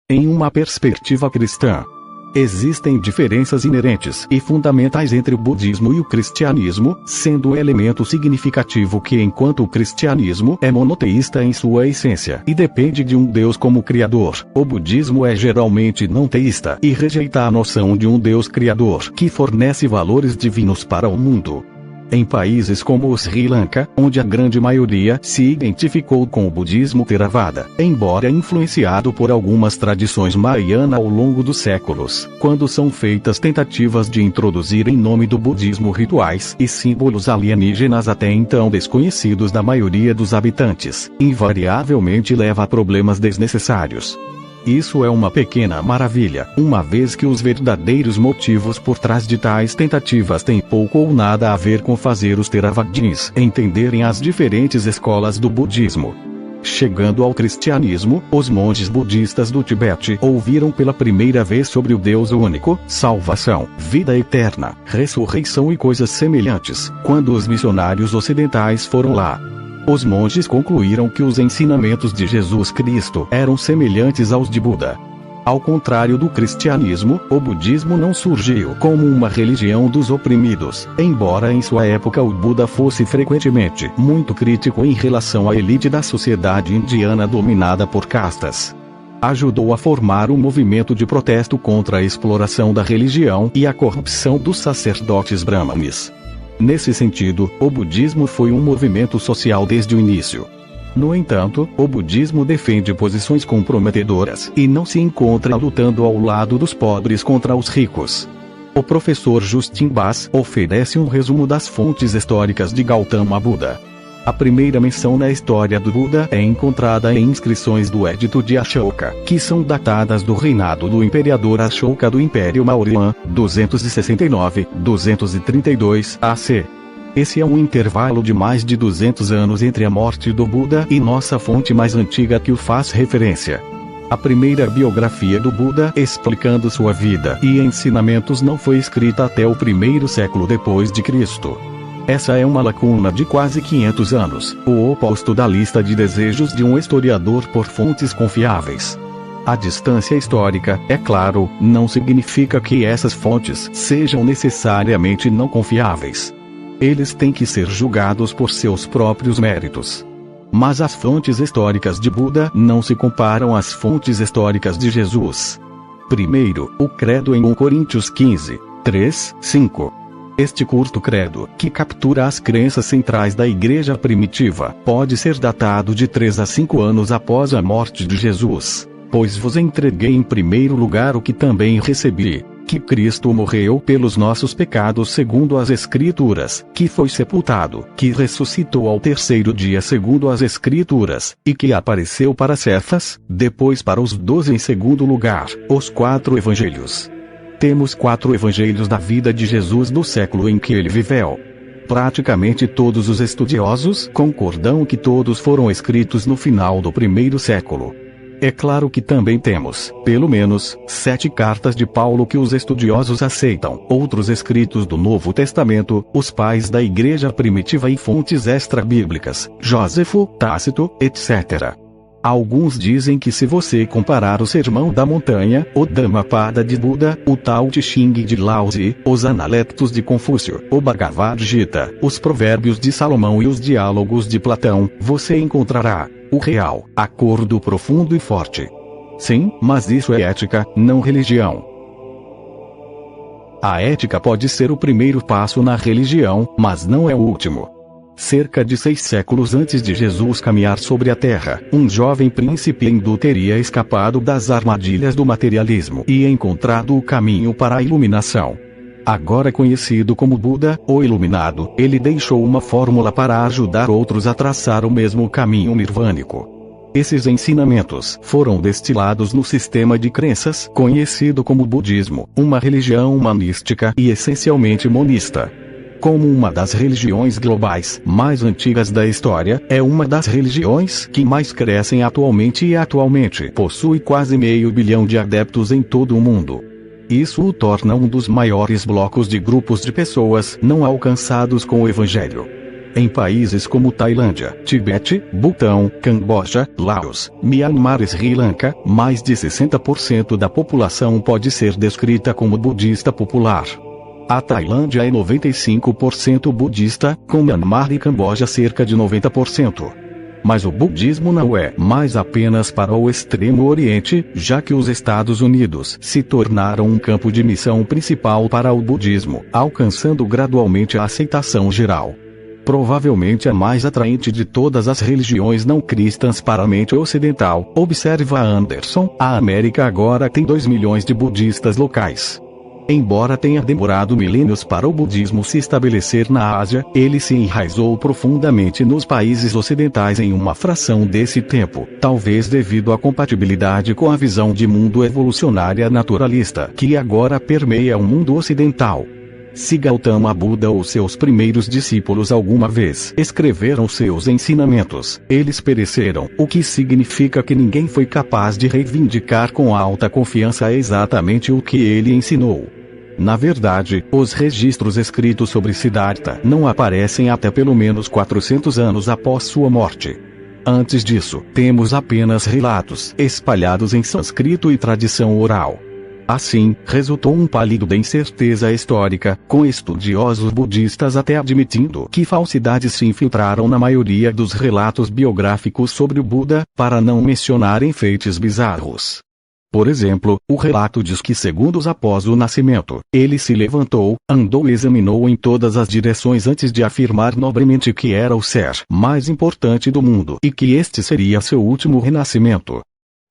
Em uma perspectiva cristã, existem diferenças inerentes e fundamentais entre o budismo e o cristianismo, sendo um elemento significativo que enquanto o cristianismo é monoteísta em sua essência e depende de um Deus como criador, o budismo é geralmente não teísta e rejeita a noção de um Deus criador que fornece valores divinos para o mundo. Em países como o Sri Lanka, onde a grande maioria se identificou com o budismo Theravada, embora influenciado por algumas tradições Mahayana ao longo dos séculos, quando são feitas tentativas de introduzir em nome do budismo rituais e símbolos alienígenas até então desconhecidos da maioria dos habitantes, invariavelmente leva a problemas desnecessários. Isso é uma pequena maravilha, uma vez que os verdadeiros motivos por trás de tais tentativas têm pouco ou nada a ver com fazer os Theravadins entenderem as diferentes escolas do budismo. Chegando ao cristianismo, os monges budistas do Tibete ouviram pela primeira vez sobre o Deus único, salvação, vida eterna, ressurreição e coisas semelhantes, quando os missionários ocidentais foram lá. Os monges concluíram que os ensinamentos de Jesus Cristo eram semelhantes aos de Buda. Ao contrário do cristianismo, o budismo não surgiu como uma religião dos oprimidos, embora em sua época o Buda fosse frequentemente muito crítico em relação à elite da sociedade indiana dominada por castas. Ajudou a formar um movimento de protesto contra a exploração da religião e a corrupção dos sacerdotes brahmanes. Nesse sentido, o budismo foi um movimento social desde o início. No entanto, o budismo defende posições comprometedoras e não se encontra lutando ao lado dos pobres contra os ricos. O professor Justin Bass oferece um resumo das fontes históricas de Gautama Buda. A primeira menção na história do Buda é encontrada em inscrições do Edito de Ashoka, que são datadas do reinado do imperador Ashoka do Império Mauryan, 269-232 AC. Esse é um intervalo de mais de 200 anos entre a morte do Buda e nossa fonte mais antiga que o faz referência. A primeira biografia do Buda explicando sua vida e ensinamentos não foi escrita até o primeiro século depois de Cristo. Essa é uma lacuna de quase 500 anos, o oposto da lista de desejos de um historiador por fontes confiáveis. A distância histórica, é claro, não significa que essas fontes sejam necessariamente não confiáveis. Eles têm que ser julgados por seus próprios méritos. Mas as fontes históricas de Buda não se comparam às fontes históricas de Jesus. Primeiro, o credo em 1 Coríntios 15, 3, 5. Este curto credo, que captura as crenças centrais da igreja primitiva, pode ser datado de 3 a 5 anos após a morte de Jesus. Pois vos entreguei em primeiro lugar o que também recebi, que Cristo morreu pelos nossos pecados segundo as Escrituras, que foi sepultado, que ressuscitou ao terceiro dia segundo as Escrituras, e que apareceu para Cefas, depois para os 12 em segundo lugar, os 4 evangelhos. Temos 4 evangelhos da vida de Jesus do século em que ele viveu. Praticamente todos os estudiosos concordam que todos foram escritos no final do primeiro século. É claro que também temos, pelo menos, 7 cartas de Paulo que os estudiosos aceitam, outros escritos do Novo Testamento, os pais da igreja primitiva e fontes extra-bíblicas, Jósefo, Tácito, etc. Alguns dizem que se você comparar o Sermão da Montanha, o Dhammapada de Buda, o Tao Te Ching de Lao Tse, os Analectos de Confúcio, o Bhagavad Gita, os Provérbios de Salomão e os Diálogos de Platão, você encontrará o real acordo profundo e forte. Sim, mas isso é ética, não religião. A ética pode ser o primeiro passo na religião, mas não é o último. Cerca de 6 séculos antes de Jesus caminhar sobre a Terra, um jovem príncipe hindu teria escapado das armadilhas do materialismo e encontrado o caminho para a iluminação. Agora conhecido como Buda, o Iluminado, ele deixou uma fórmula para ajudar outros a traçar o mesmo caminho nirvânico. Esses ensinamentos foram destilados no sistema de crenças conhecido como budismo, uma religião humanística e essencialmente monista. Como uma das religiões globais mais antigas da história, é uma das religiões que mais crescem atualmente e atualmente possui quase meio bilhão de adeptos em todo o mundo. Isso o torna um dos maiores blocos de grupos de pessoas não alcançados com o Evangelho. Em países como Tailândia, Tibete, Butão, Camboja, Laos, Myanmar e Sri Lanka, mais de 60% da população pode ser descrita como budista popular. A Tailândia é 95% budista, com Myanmar e Camboja cerca de 90%. Mas o budismo não é mais apenas para o Extremo Oriente, já que os Estados Unidos se tornaram um campo de missão principal para o budismo, alcançando gradualmente a aceitação geral. Provavelmente a mais atraente de todas as religiões não cristãs para a mente ocidental, observa Anderson, a América agora tem 2 milhões de budistas locais. Embora tenha demorado milênios para o budismo se estabelecer na Ásia, ele se enraizou profundamente nos países ocidentais em uma fração desse tempo, talvez devido à compatibilidade com a visão de mundo evolucionária naturalista que agora permeia o mundo ocidental. Se Gautama Buda ou seus primeiros discípulos alguma vez escreveram seus ensinamentos, eles pereceram, o que significa que ninguém foi capaz de reivindicar com alta confiança exatamente o que ele ensinou. Na verdade, os registros escritos sobre Siddhartha não aparecem até pelo menos 400 anos após sua morte. Antes disso, temos apenas relatos espalhados em sânscrito e tradição oral. Assim, resultou um pálido de incerteza histórica, com estudiosos budistas até admitindo que falsidades se infiltraram na maioria dos relatos biográficos sobre o Buda, para não mencionar enfeites bizarros. Por exemplo, o relato diz que segundos após o nascimento, ele se levantou, andou e examinou em todas as direções antes de afirmar nobremente que era o ser mais importante do mundo e que este seria seu último renascimento.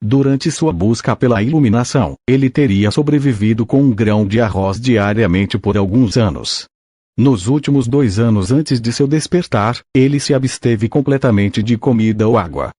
Durante sua busca pela iluminação, ele teria sobrevivido com um grão de arroz diariamente por alguns anos. Nos últimos 2 anos antes de seu despertar, ele se absteve completamente de comida ou água.